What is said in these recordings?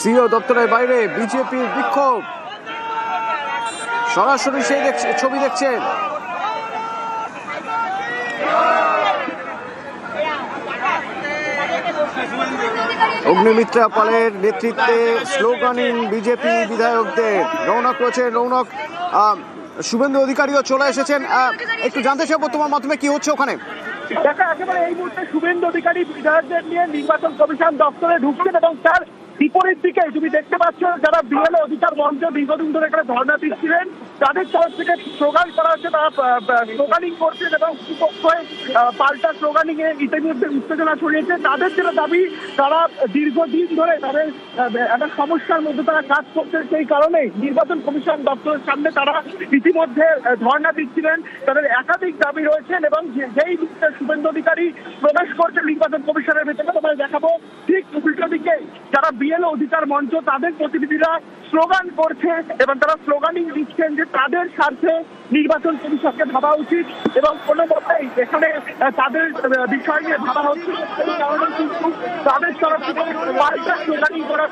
CO দপ্তরের বাইরে বিজেপির বিক্ষোভ, সরাসরি সেই ছবি দেখছেন। অগ্নিমিত্রা পালের নেতৃত্বে স্লোগানিং বিজেপি বিধায়কদের। রৌনক রয়েছে, রৌনক। শুভেন্দু অধিকারীও চলে এসেছেন, একটু জানতে চাইবো তোমার মাধ্যমে কি হচ্ছে ওখানে। দেখা একেবারে এই মুহূর্তে শুভেন্দু অধিকারী বিধায়কদের নিয়ে নির্বাচন কমিশন দপ্তরে ঢুকছেন এবং তার বিপরীত দিকে তুমি দেখতে পাচ্ছ যারা বিএলও অধিকার মঞ্চ দীর্ঘদিন ধরে এখানে ধর্ণা দিচ্ছিলেন তাদের তরফ থেকে স্লোগান করা হচ্ছে, তারা স্লোগানিং করছেন এবং পাল্টা স্লোগানিং এ ইতিমধ্যে উত্তেজনা ছড়িয়েছে। তাদের যেটা দাবি, তারা দীর্ঘদিন ধরে তাদের একটা সমস্যার মধ্যে তারা কাজ করছেন, সেই কারণে নির্বাচন কমিশন দপ্তরের সামনে তারা ইতিমধ্যে ধর্ণা দিচ্ছিলেন। তাদের একাধিক দাবি রয়েছেন এবং যেই মুহূর্তে শুভেন্দু অধিকারী প্রবেশ করছেন নির্বাচন কমিশনের ভেতরে, তোমায় দেখাবো ঠিক উল্টো দিকে যারা বিএলও অধিকার মঞ্চ তাদের প্রতিনিধিরা স্লোগান করছে এবং তারা স্লোগানিং দিচ্ছেন যে তাদের স্বার্থে নির্বাচন কমিশনকে ভাবা উচিত এবং কোনো মতেই এখানে তাদের বিষয় নিয়ে ভাবা হচ্ছে এই কারণে কিন্তু তাদের তরফ থেকে পাল্টা স্লোগানিং করা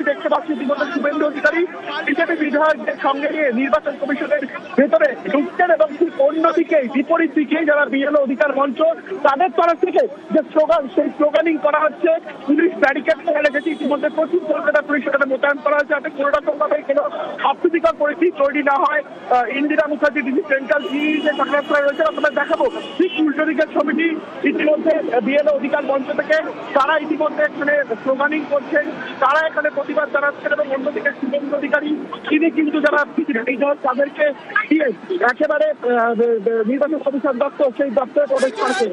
দেখতে পাচ্ছি। ইতিমধ্যে শুভেন্দু অধিকারী বিজেপি বিধায়কদের সঙ্গে নিয়ে নির্বাচন কমিশনের ভেতরে ঢুকছেন এবং ঠিক অন্যদিকে বিপরীত দিকে যারা বিএলও অধিকার মঞ্চ তাদের তরফ থেকে যে স্লোগান, সেই স্লোগানিং করা হচ্ছে। পুলিশ ব্যারিকেড করে রেখেছে, ইতিমধ্যে প্রচুর কলকাতা পুলিশ সেখানে মোতায়েন করা হয়েছে যাতে কোনো রকম ভাবে কোনো অপ্রীতিকর পরিস্থিতি তৈরি না হয়। ইন্দিরা মুখার্জি ডিসি সেন্ট্রাল যে ঘটনাস্থলে রয়েছে আপনাদের দেখাবো ঠিক উল্টো দিকের ছবিটি। ইতিমধ্যে বিএলও অধিকার মঞ্চ থেকে তারা ইতিমধ্যে এখানে স্লোগানিং করছেন, তারা এখানে প্রতিবাদ জানাচ্ছেন এবং অন্যদিকে শুভেন্দু অধিকারী তিনি কিন্তু যারা এই দল তাদেরকে দিয়ে একেবারে নির্বাচন কমিশন দপ্তর সেই দপ্তরে প্রবেশ করেছে।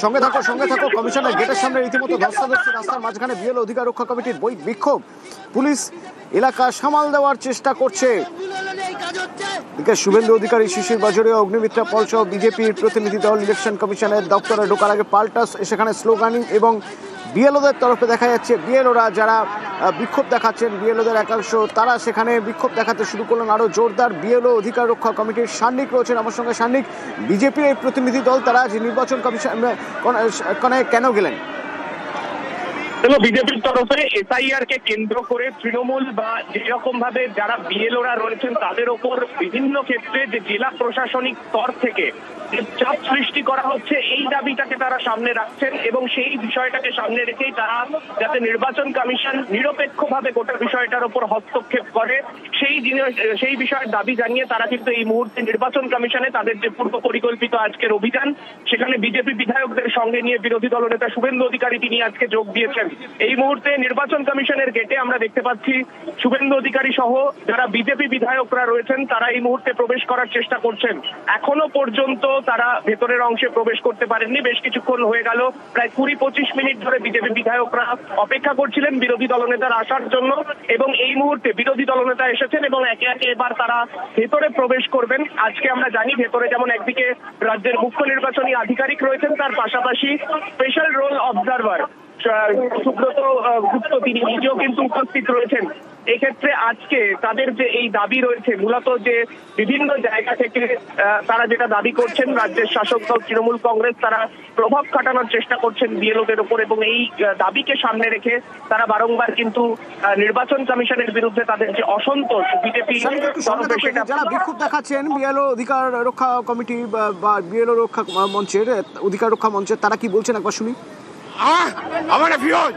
সঙ্গে থাকো। কমিশনের গেটের সামনে রীতিমতো ধস্তাধস্তি, রাস্তার মাঝখানে বিএলও অধিকার রক্ষা কমিটির বিক্ষোভ। পুলিশ এলাকা সামাল দেওয়ার চেষ্টা করছে। শুভেন্দু অধিকারী, শিশির বাজোরিয়া, অগ্নিমিত্রা পল সহ বিজেপির প্রতিনিধি দল ইলেকশন কমিশনের দপ্তরে ঢোকার আগে পাল্টা সেখানে স্লোগানিং এবং বিএলওদের তরফে দেখা যাচ্ছে বিএলওরা যারা বিক্ষোভ দেখাচ্ছেন, বিএলওদের একাংশ তারা সেখানে বিক্ষোভ দেখাতে শুরু করলেন আরো জোরদার। বিএলও অধিকার রক্ষা কমিটির সান্নিক রয়েছেন আমার সঙ্গে। সান্নিক, বিজেপির এই প্রতিনিধি দল তারা যে নির্বাচন কমিশন কেন গেলেন? বিজেপির তরফে এসআইআর কে কেন্দ্র করে তৃণমূল বা যেরকম ভাবে যারা বিএলওরা রয়েছেন তাদের ওপর বিভিন্ন ক্ষেত্রে যে জেলা প্রশাসনিক স্তর থেকে চাপ সৃষ্টি করা হচ্ছে, এই দাবিটাকে তারা সামনে রাখছেন এবং সেই বিষয়টাকে সামনে রেখেই তারা যাতে নির্বাচন কমিশন নিরপেক্ষভাবে গোটা বিষয়টার উপর হস্তক্ষেপ করে সেই বিষয়ের দাবি জানিয়ে তারা কিন্তু এই মুহূর্তে নির্বাচন কমিশনে তাদের যে পূর্ব পরিকল্পিত আজকের অভিযান সেখানে বিজেপি বিধায়কদের সঙ্গে নিয়ে বিরোধী দলনেতা শুভেন্দু অধিকারী তিনি আজকে যোগ দিয়েছেন। এই মুহূর্তে নির্বাচন কমিশনের গেটে আমরা দেখতে পাচ্ছি শুভেন্দু অধিকারী সহ যারা বিজেপি বিধায়করা রয়েছেন তারা এই মুহূর্তে প্রবেশ করার চেষ্টা করছেন। এখনো পর্যন্ত তারা ভেতরের অংশে প্রবেশ করতে পারেননি। বেশ কিছুক্ষণ হয়ে গেল, প্রায় 20-25 মিনিট ধরে বিজেপি বিধায়করা অপেক্ষা করছিলেন বিরোধী দলনেতার আসার জন্য এবং এই মুহূর্তে বিরোধী দলনেতা এসেছেন এবং একে একে এবার তারা ভেতরে প্রবেশ করবেন। আজকে আমরা জানি ভেতরে যেমন একদিকে রাজ্যের মুখ্য নির্বাচনী আধিকারিক রয়েছেন, তার পাশাপাশি স্পেশাল রোল অবজারভার সুব্রত গুপ্ত তিনি নিজেও কিন্তু উপস্থিত রয়েছেন। এক্ষেত্রে আজকে তাদের যে এই দাবি রয়েছে মূলত যে বিভিন্ন জায়গা থেকে তারা যেটা দাবি করছেন, রাজ্যের শাসক দল তৃণমূল কংগ্রেস তারা প্রভাব খাটানোর চেষ্টা করছেন বিএলওদের উপর এবং এই দাবিকে সামনে রেখে তারা বারংবার কিন্তু নির্বাচন কমিশনের বিরুদ্ধে তাদের যে অসন্তোষ বিজেপি যারা বিক্ষোভ দেখাচ্ছেন বিএলও অধিকার রক্ষা কমিটি বা বিএলও রক্ষা মঞ্চের অধিকার রক্ষা মঞ্চের তারা কি বলছেন একবার শুনি। আমার ফিরোজ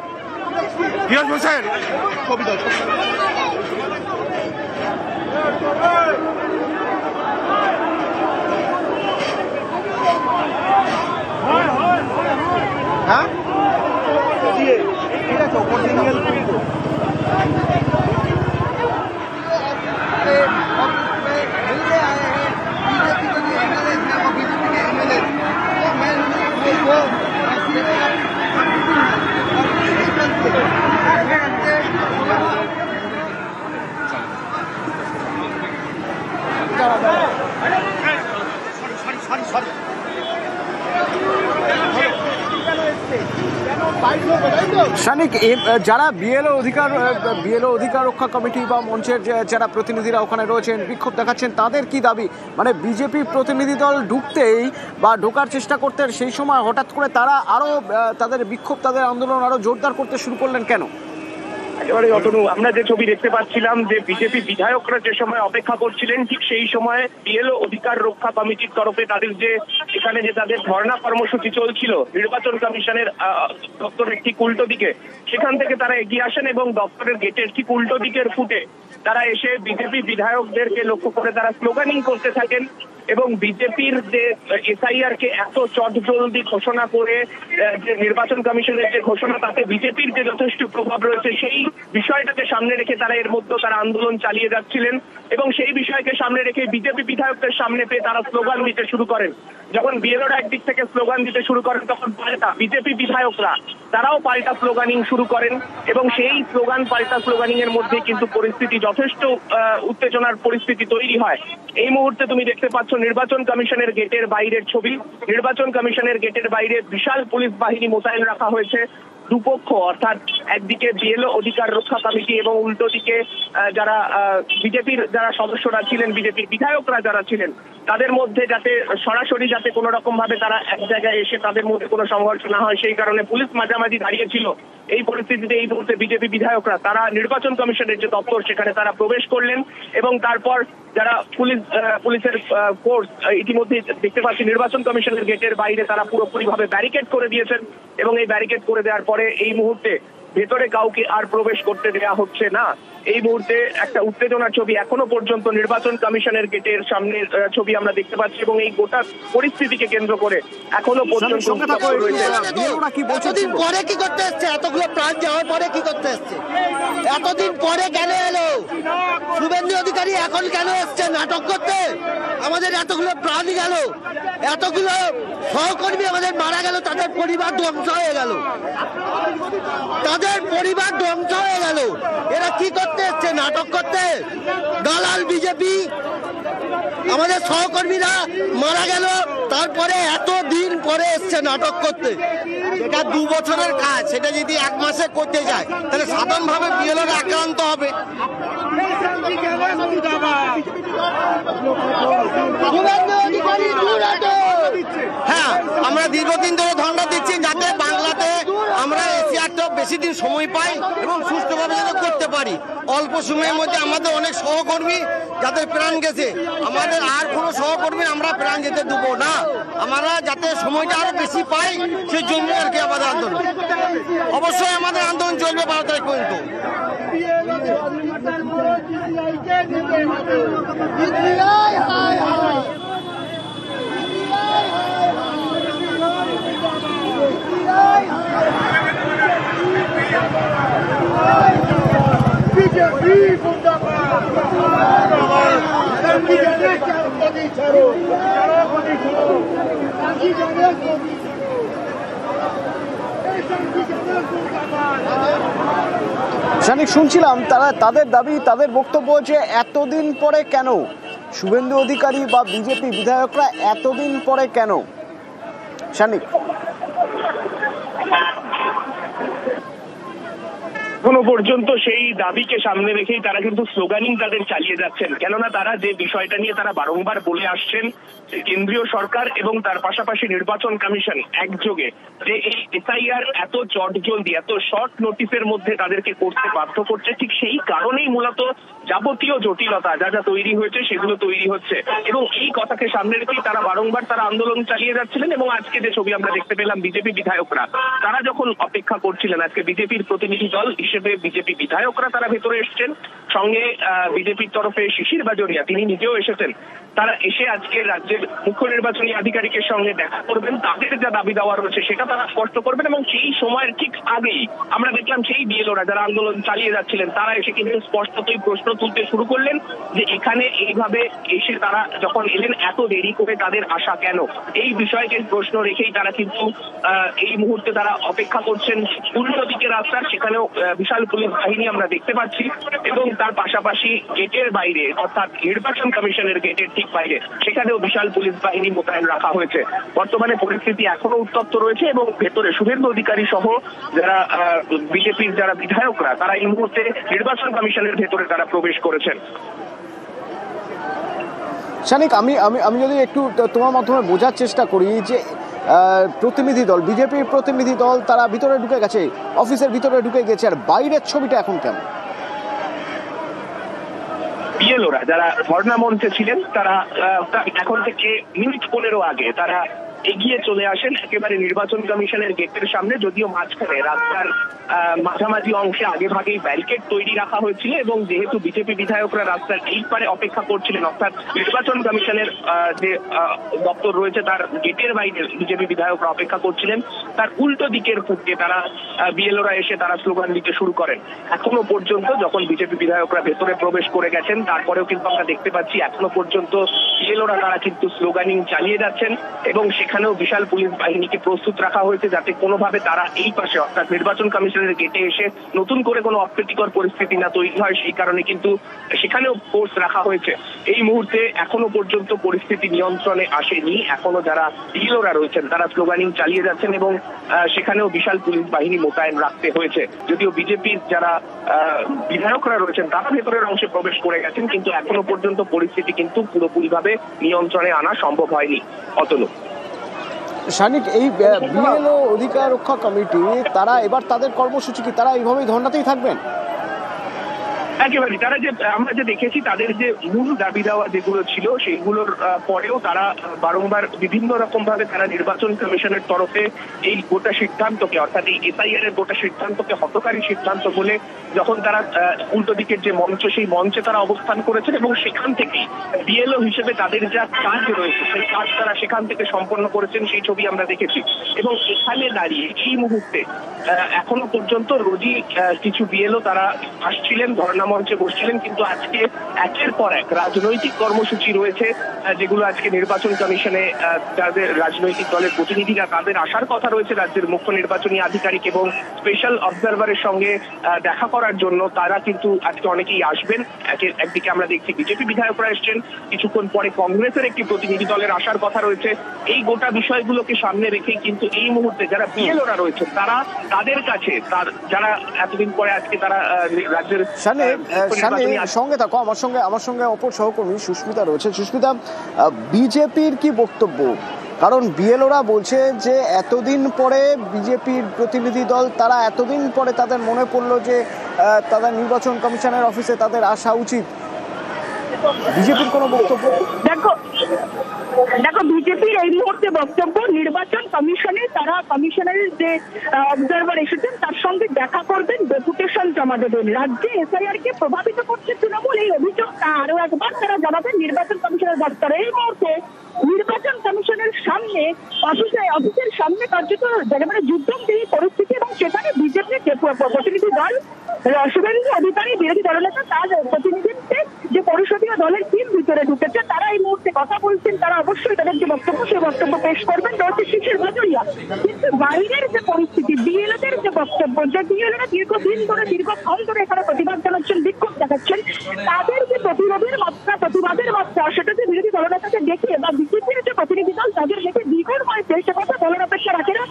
হোসেন হ্যাঁ ঠিক আছে ওপর দিয়ে শানিক, যারা বিএলও অধিকার রক্ষা কমিটি বা মঞ্চের যারা প্রতিনিধিরা ওখানে রয়েছেন, বিক্ষোভ দেখাচ্ছেন, তাদের কি দাবি? মানে বিজেপি প্রতিনিধি দল ঢুকতেই বা ঢোকার চেষ্টা করতে সেই সময় হঠাৎ করে তারা আরো তাদের বিক্ষোভ, তাদের আন্দোলন আরো জোরদার করতে শুরু করলেন কেন? একেবারে অতনু, আমরা যে ছবি দেখতে পাচ্ছিলাম যে বিজেপি বিধায়করা যে সময় অপেক্ষা করছিলেন, ঠিক সেই সময় বিএলও অধিকার রক্ষা কমিটির তরফে তাদের যে এখানে যে তাদের ধর্ণা কর্মসূচি চলছিল নির্বাচন কমিশনের দপ্তরের ঠিক উল্টো দিকে, সেখান থেকে তারা এগিয়ে আসেন এবং দপ্তরের গেটের ঠিক উল্টো দিকের ফুটে তারা এসে বিজেপি বিধায়কদেরকে লক্ষ্য করে তারা স্লোগানিং করতে থাকেন এবং বিজেপির যে এসআইআর কে এত চটজলদি ঘোষণা করে যে নির্বাচন কমিশনের যে ঘোষণা, তাতে বিজেপির যে যথেষ্ট প্রভাব রয়েছে সেই বিষয়টাকে সামনে রেখে তারা এর মধ্যে তারা আন্দোলন চালিয়ে যাচ্ছিলেন এবং সেই বিষয়কে সামনে রেখে বিজেপি বিধায়কদের সামনে পেয়ে তারা স্লোগান দিতে শুরু করেন। যখন বিএলওরা একদিক থেকে স্লোগান দিতে শুরু করেন, তখন পাল্টা বিজেপি বিধায়করা তারাও পাল্টা স্লোগানিং শুরু করেন এবং সেই পাল্টা স্লোগানিং এর মধ্যে কিন্তু পরিস্থিতি যথেষ্ট উত্তেজনার পরিস্থিতি তৈরি হয়। এই মুহূর্তে তুমি দেখতে পাচ্ছ নির্বাচন কমিশনের গেটের বাইরের ছবি। নির্বাচন কমিশনের গেটের বাইরে বিশাল পুলিশ বাহিনী মোতায়েন রাখা হয়েছে। দুপক্ষ, অর্থাৎ একদিকে বিএলও অধিকার রক্ষা কমিটি এবং উল্টো দিকে যারা বিজেপির যারা সদস্যরা ছিলেন, বিজেপির বিধায়করা যারা ছিলেন, তাদের মধ্যে যাতে সরাসরি যাতে কোনো রকম ভাবে তারা এক জায়গায় এসে তাদের মধ্যে কোনো সংঘর্ষ না হয়, সেই কারণে পুলিশ মাঝামাঝি দাঁড়িয়েছিল। এই পরিস্থিতিতে এই মুহূর্তে বিজেপি বিধায়করা তারা নির্বাচন কমিশনের যে দপ্তর সেখানে তারা প্রবেশ করলেন এবং তারপর যারা পুলিশের ফোর্স ইতিমধ্যে দেখতে পাচ্ছি নির্বাচন কমিশনের গেটের বাইরে তারা পুরোপুরি ভাবে ব্যারিকেড করে দিয়েছেন এবং এই ব্যারিকেড করে দেওয়ার পরে এই মুহূর্তে ভেতরে কাউকে আর প্রবেশ করতে দেওয়া হচ্ছে না। এই মুহূর্তে একটা উত্তেজনার ছবি এখনো পর্যন্ত নির্বাচন কমিশনের গেটের সামনে ছবি আমরা দেখতে পাচ্ছি এবং এই গোটা পরিস্থিতিকে কেন্দ্র করে এখনো পর্যন্ত এতদিন পরে কি করতে এসছে? এতগুলো প্রাণ যাওয়ার পরে কি করতে এসছে? এতদিন পরে কেন এলো? শুভেন্দু অধিকারী এখন কেন এসছে নাটক করতে? আমাদের এতগুলো প্রাণ গেল, এতগুলো সহকর্মী আমাদের মারা গেল, তাদের পরিবার ধ্বংস হয়ে গেল, তাদের পরিবার ধ্বংস হয়ে গেল। এরা কি করতে এসছে? নাটক করতে। দালাল বিজেপি, আমাদের সহকর্মীরা মারা গেল, তারপরে এতদিন পরে এসছে নাটক করতে। এটা 2 বছরের কাজ, সেটা যদি 1 মাসে করতে যায় তাহলে সাধারণভাবে বিএলওর আক্রান্ত হবে। হ্যাঁ, আমরা দীর্ঘদিন ধরে ধর্ণা দিচ্ছি যাতে বাংলাতে আমরা এশিয়ারটা বেশি দিন সময় পাই এবং সুষ্ঠুভাবে যেন করতে পারি। অল্প সময়ের মধ্যে আমাদের অনেক সহকর্মী যাদের প্রাণ গেছে, আমাদের আর কোনো সহকর্মী আমরা প্রাণ যেতে দেবো না। আমরা যাতে সময়টা আরো বেশি পাই সেই জন্য আর কি আমাদের আন্দোলন। অবশ্যই আমাদের আন্দোলন চলবে 12 তারিখ পর্যন্ত। শানিক, শুনছিলাম তাদের দাবি, তাদের বক্তব্য যে এতদিন পরে কেন শুভেন্দু অধিকারী বা বিজেপি বিধায়করা এতদিন পরে কেন? শানিক, এখনো পর্যন্ত সেই দাবিকে সামনে রেখেই তারা কিন্তু স্লোগানিং তাদের চালিয়ে যাচ্ছেন। কেননা তারা যে বিষয়টা নিয়ে তারা বারংবার বলে আসছেন যে কেন্দ্রীয় সরকার এবং তার পাশাপাশি নির্বাচন কমিশন একযোগে যে এই এসআইআর এত চটজলদি, এত শর্ট নোটিসের মধ্যে তাদেরকে করতে বাধ্য করছে, ঠিক সেই কারণেই মূলত যাবতীয় জটিলতা যা যা তৈরি হয়েছে সেগুলো তৈরি হচ্ছে এবং এই কথাকে সামনে রেখেই তারা বারংবার তারা আন্দোলন চালিয়ে যাচ্ছিলেন। এবং আজকে যে ছবি আমরা দেখতে পেলাম বিজেপি বিধায়করা তারা যখন অপেক্ষা করছিলেন, আজকে বিজেপির প্রতিনিধি দল হিসেবে বিজেপি বিধায়করা তারা ভেতরে এসছেন, সঙ্গে বিজেপির তরফে শিশির বাজোরিয়া তিনি নিজেও এসেছেন। তারা এসে আজকে রাজ্যের মুখ্য নির্বাচনী আধিকারিকের সঙ্গে দেখা করবেন, তাদের যা দাবি দেওয়া রয়েছে সেটা তারা স্পষ্ট করবেন এবং সেই সময়ের ঠিক আগেই আমরা দেখলাম সেই বিএলওরা যারা আন্দোলন চালিয়ে যাচ্ছিলেন তারা এসে কিন্তু স্পষ্টতই প্রশ্ন তুলতে শুরু করলেন যে এখানে এইভাবে এসে তারা যখন এলেন এত দেরি করে তাদের আসা কেন। এই বিষয়কে প্রশ্ন রেখেই তারা কিন্তু এই মুহূর্তে তারা অপেক্ষা করছেন উল্টো দিকে রাস্তার, সেখানেও বিশাল পুলিশ বাহিনী আমরা দেখতে পাচ্ছি এবং তার পাশাপাশি গেটের বাইরে অর্থাৎ নির্বাচন কমিশনের গেটের ঠিক ঠিক বাইরে, সেখানেও বিশাল পুলিশ বাহিনী মোতায়েন রাখা হয়েছে। বর্তমানে পরিস্থিতি এখনো উত্তপ্ত রয়েছে এবং ভেতরে শুভেন্দু অধিকারী সহ যারা বিজেপির যারা বিধায়করা তারা এই মুহূর্তে নির্বাচন কমিশনের ভেতরে তারা প্রবেশ করেছেন। শানিক, আমি যদি একটু তোমার মাধ্যমে বোঝার চেষ্টা করি যে প্রতিনিধি দল, বিজেপির প্রতিনিধি দল তারা ভিতরে ঢুকে গেছে, অফিসের ভিতরে ঢুকে গেছে, আর বাইরের ছবিটা এখন কেমন? বিএলওরা যারা ধর্ণা মঞ্চে ছিলেন তারা এখন থেকে মিনিট 15 আগে তারা এগিয়ে চলে আসেন একেবারে নির্বাচন কমিশনের গেটের সামনে। যদিও মাঝখানে রাস্তার মাঝামাঝি অংশে আগে ভাগেই ব্যারিকেড তৈরি রাখা হয়েছিল এবং যেহেতু বিজেপি বিধায়করা রাস্তার এই পারে অপেক্ষা করছিলেন, অর্থাৎ নির্বাচন কমিশনের যে দপ্তর রয়েছে তার গেটের বাইরে বিজেপি বিধায়করা অপেক্ষা করছিলেন, তার উল্টো দিকের ফুটে তারা বিএলওরা এসে তারা স্লোগান দিতে শুরু করেন। এখনো পর্যন্ত যখন বিজেপি বিধায়করা ভেতরে প্রবেশ করে গেছেন তারপরেও কিন্তু আমরা দেখতে পাচ্ছি এখনো পর্যন্ত বিএলওরা তারা কিন্তু স্লোগানিং চালিয়ে যাচ্ছেন এবং সেখানেও বিশাল পুলিশ বাহিনীকে প্রস্তুত রাখা হয়েছে যাতে কোনোভাবে তারা এই পাশে অর্থাৎ নির্বাচন কমিশনের গেটে এসে নতুন করে কোনো অপ্রীতিকর পরিস্থিতি না তৈরি হয়, সেই কারণে কিন্তু সেখানেও ফোর্স রাখা হয়েছে। এই মুহূর্তে এখনো পর্যন্ত পরিস্থিতি নিয়ন্ত্রণে আসেনি, এখনো যারা বিএলওরা রয়েছেন তারা স্লোগানিং চালিয়ে যাচ্ছেন এবং সেখানেও বিশাল পুলিশ বাহিনী মোতায়েন রাখতে হয়েছে। যদিও বিজেপির যারা বিধায়করা রয়েছেন তারা ভেতরের অংশে প্রবেশ করে গেছেন, কিন্তু এখনো পর্যন্ত পরিস্থিতি কিন্তু পুরোপুরিভাবে নিয়ন্ত্রণে আনা সম্ভব হয়নি। অতনু। শানিক, এই বিএলও অধিকার রক্ষা কমিটি তারা এবার তাদের কর্মসূচি কি, তারা এইভাবেই ধর্ণাতেই থাকবেন? একেবারে তারা যে আমরা যে দেখেছি তাদের যে মূল দাবি দেওয়া যেগুলো ছিল সেইগুলোর পরেও তারা বারংবার বিভিন্ন রকম ভাবে তারা নির্বাচন কমিশনের তরফে এই গোটা সিদ্ধান্তকে অর্থাৎ এই এসআইআর এর গোটা সিদ্ধান্তকে হতকারী সিদ্ধান্ত বলে যখন তারা উল্টো দিকের যে মঞ্চ সেই মঞ্চে তারা অবস্থান করেছেন এবং সেখান থেকেই বিএলও হিসেবে তাদের যা কাজ রয়েছে সেই কাজ তারা সেখান থেকে সম্পন্ন করেছেন সেই ছবি আমরা দেখেছি। এবং এখানে দাঁড়িয়ে এই মুহূর্তে এখনো পর্যন্ত রোজই কিছু বিএলও তারা আসছিলেন, ধর্ণা মঞ্চে বসছিলেন, কিন্তু আজকে একের পর এক রাজনৈতিক কর্মসূচি রয়েছে যেগুলো আজকে নির্বাচন কমিশনে যাদের রাজনৈতিক দলের প্রতিনিধিরা তাদের আসার কথা রয়েছে রাজ্যের মুখ্য নির্বাচনী আধিকারিক এবং স্পেশাল অবজারভারের সঙ্গে দেখা করার জন্য, তারা কিন্তু আজকে অনেকেই আসবেন। একদিকে আমরা দেখছি বিজেপি বিধায়করা এসছেন, কিছুক্ষণ পরে কংগ্রেসের একটি প্রতিনিধি দলের আসার কথা রয়েছে। এই গোটা বিষয়গুলোকে সামনে রেখেই কিন্তু এই মুহূর্তে যারা বিএলওরা রয়েছে তারা তাদের কাছে যারা এতদিন পরে আজকে তারা রাজ্যের সঙ্গে থাকো, আমার সঙ্গে অপর সহকর্মী সুস্মিতা রয়েছে। সুস্মিতা, বিজেপির কি বক্তব্য? কারণ বিএলওরা বলছে যে এতদিন পরে বিজেপির প্রতিনিধি দল তারা এতদিন পরে তাদের মনে পড়লো যে তাদের নির্বাচন কমিশনের অফিসে তাদের আসা উচিত। বিজেপির কোনো বক্তব্য? দেখো বিজেপির এই মুহূর্তে বক্তব্য নির্বাচন কমিশনে তারা কমিশনের যে অবজারভার এসেছেন তার সঙ্গে দেখা করবেন, ডেপুটেশন জমা দেবেন। রাজ্যে এসআইআর কে প্রভাবিত করছে তৃণমূল, এই অভিযোগটা আরো একবার তারা জানাবেন নির্বাচন কমিশনের দপ্তরে। এই মুহূর্তে নির্বাচন কমিশনের সামনে অফিসের সামনে কার্যত মানে যুদ্ধমুখী পরিস্থিতি এবং সেখানে বিজেপির প্রতিনিধি দল শুভেন্দু অধিকারী বিরোধী দলনেতা তার প্রতিনিধিত্বে যে পরিষদীয় দলের টিম ভিতরে ঢুকেছে তারা এই মুহূর্তে কথা বলছেন। তারা অবশ্যই তাদের যে বক্তব্য সেই বক্তব্য পেশ করবেন, রয়েছে শীর্ষের বাজরিয়া। কিন্তু বাইরের যে পরিস্থিতি, বিএলওদের যে বক্তব্য, যে বিএলওরা দীর্ঘক্ষণ ধরে এখানে প্রতিবাদ জানাচ্ছেন, বিক্ষোভ দেখাচ্ছেন, তাদের যে প্রতিবাদের মাত্রা সেটা যে বিরোধী দলনেতাকে দেখে বা বিজেপির যে প্রতিনিধি দল তাদের দেখে দ্বিগুণ হয়েছে সে কথা দলের অপেক্ষা রাখে না।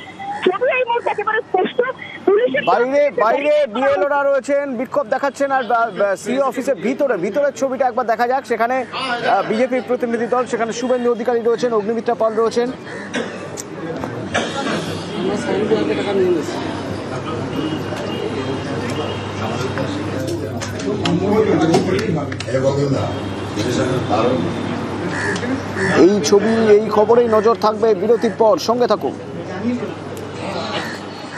শুধু এই মুহূর্তে একেবারে স্পষ্ট বাইরে বিএলওরা রয়েছেন, বিক্ষোভ দেখাচ্ছেন, আর সিও অফিসের ভিতরের ছবিটা একবার দেখা যাক। সেখানে বিজেপির প্রতিনিধি দল, সেখানে শুভেন্দু অধিকারী রয়েছেন, অগ্নিমিত্রা পাল রয়েছেন। এই ছবি, এই খবরেই নজর থাকবে বিরতির পর, সঙ্গে থাকুন।